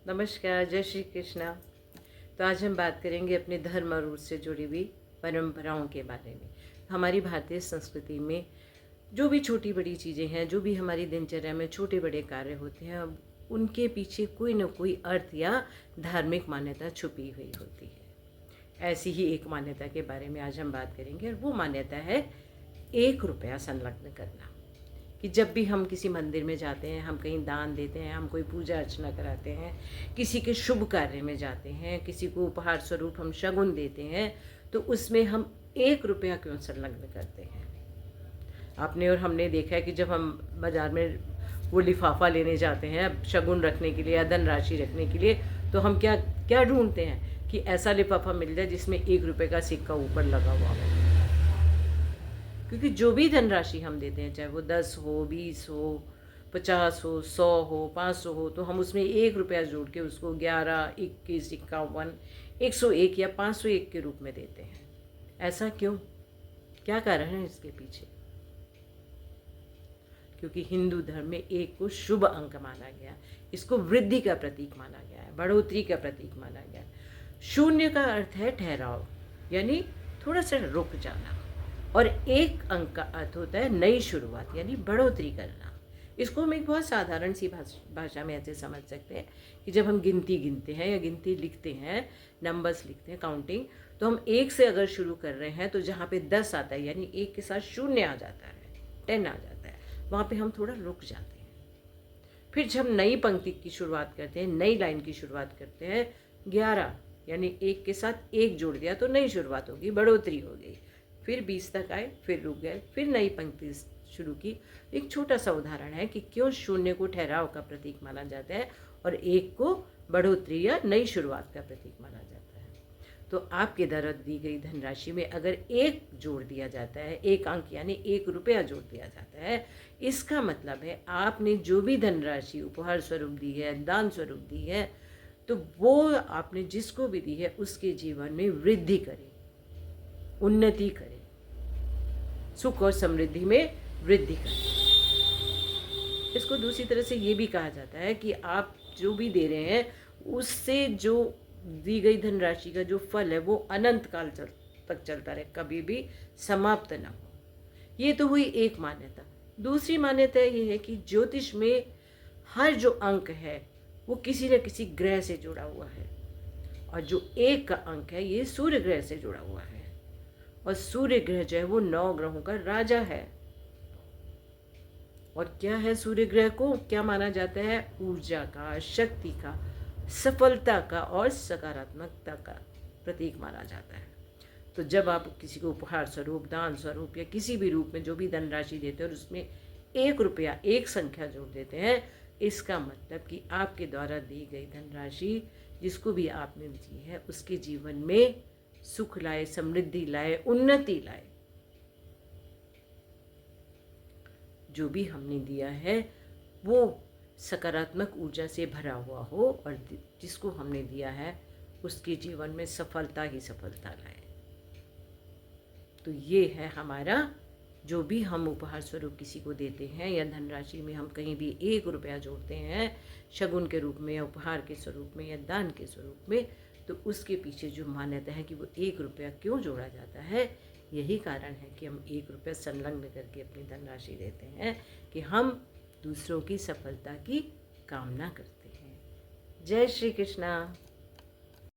नमस्कार, जय श्री कृष्णा। तो आज हम बात करेंगे अपने धर्म और उससे जुड़ी हुई परंपराओं के बारे में। हमारी भारतीय संस्कृति में जो भी छोटी बड़ी चीज़ें हैं, जो भी हमारी दिनचर्या में छोटे बड़े कार्य होते हैं, उनके पीछे कोई न कोई अर्थ या धार्मिक मान्यता छुपी हुई होती है। ऐसी ही एक मान्यता के बारे में आज हम बात करेंगे और वो मान्यता है 1 रुपया संलग्न करना। कि जब भी हम किसी मंदिर में जाते हैं, हम कहीं दान देते हैं, हम कोई पूजा अर्चना कराते हैं, किसी के शुभ कार्य में जाते हैं, किसी को उपहार स्वरूप हम शगुन देते हैं, तो उसमें हम 1 रुपया क्यों संलग्न करते हैं। आपने और हमने देखा है कि जब हम बाज़ार में वो लिफाफा लेने जाते हैं शगुन रखने के लिए या धनराशि रखने के लिए, तो हम क्या क्या ढूंढते हैं कि ऐसा लिफाफा मिल जाए जिसमें 1 रुपये का सिक्का ऊपर लगा हुआ हो। क्योंकि जो भी धनराशि हम देते हैं, चाहे वो 10 हो, 20 हो, 50 हो, 100 हो, 500 हो, तो हम उसमें 1 रुपया जोड़ के उसको 11, 21, 51, 101 या 501 के रूप में देते हैं। ऐसा क्यों? क्या कारण है इसके पीछे? क्योंकि हिंदू धर्म में 1 को शुभ अंक माना गया, इसको वृद्धि का प्रतीक माना गया है, बढ़ोतरी का प्रतीक माना गया है। 0 का अर्थ है ठहराव, यानी थोड़ा सा रुक जाना, और 1 अंक का अर्थ होता है नई शुरुआत, यानी बढ़ोतरी करना। इसको हम एक बहुत साधारण सी भाषा में ऐसे समझ सकते हैं कि जब हम गिनती गिनते हैं या गिनती लिखते हैं, नंबर्स लिखते हैं, काउंटिंग, तो हम 1 से अगर शुरू कर रहे हैं तो जहाँ पे 10 आता है, यानी 1 के साथ 0 आ जाता है, 10 आ जाता है, वहाँ पे हम थोड़ा रुक जाते हैं। फिर जब नई पंक्ति की शुरुआत करते हैं, नई लाइन की शुरुआत करते हैं, 11 यानी 1 के साथ 1 जोड़ दिया तो नई शुरुआत होगी, बढ़ोतरी हो गई। फिर 20 तक आए, फिर रुक गए, फिर नई पंक्ति शुरू की। एक छोटा सा उदाहरण है कि क्यों 0 को ठहराव का प्रतीक माना जाता है और 1 को बढ़ोतरी या नई शुरुआत का प्रतीक माना जाता है। तो आपके द्वारा दी गई धनराशि में अगर 1 जोड़ दिया जाता है, 1 अंक यानी 1 रुपया जोड़ दिया जाता है, इसका मतलब है आपने जो भी धनराशि उपहार स्वरूप दी है, दान स्वरूप दी है, तो वो आपने जिसको भी दी है उसके जीवन में वृद्धि करे, उन्नति करे, सुख और समृद्धि में वृद्धि करें। इसको दूसरी तरह से ये भी कहा जाता है कि आप जो भी दे रहे हैं उससे जो दी गई धनराशि का जो फल है वो अनंत काल तक चलता रहे, कभी भी समाप्त ना हो। ये तो हुई एक मान्यता। दूसरी मान्यता ये है कि ज्योतिष में हर जो अंक है वो किसी न किसी ग्रह से जुड़ा हुआ है, और जो 1 का अंक है ये सूर्य ग्रह से जुड़ा हुआ है, और सूर्य ग्रह जो है वो 9 ग्रहों का राजा है। और क्या है सूर्य ग्रह को क्या माना जाता है? ऊर्जा का, शक्ति का, सफलता का और सकारात्मकता का प्रतीक माना जाता है। तो जब आप किसी को उपहार स्वरूप, दान स्वरूप या किसी भी रूप में जो भी धनराशि देते हैं और उसमें 1 रुपया, 1 संख्या जोड़ देते हैं, इसका मतलब कि आपके द्वारा दी गई धनराशि जिसको भी आपने दी है उसके जीवन में सुख लाए, समृद्धि लाए, उन्नति लाए। जो भी हमने दिया है वो सकारात्मक ऊर्जा से भरा हुआ हो, और जिसको हमने दिया है उसके जीवन में सफलता ही सफलता लाए। तो ये है हमारा, जो भी हम उपहार स्वरूप किसी को देते हैं या धनराशि में हम कहीं भी 1 रुपया जोड़ते हैं शगुन के रूप में या उपहार के स्वरूप में या दान के स्वरूप में, तो उसके पीछे जो मान्यता है कि वो 1 रुपया क्यों जोड़ा जाता है, यही कारण है कि हम 1 रुपया संलग्न करके अपनी धनराशि देते हैं कि हम दूसरों की सफलता की कामना करते हैं। जय श्री कृष्णा।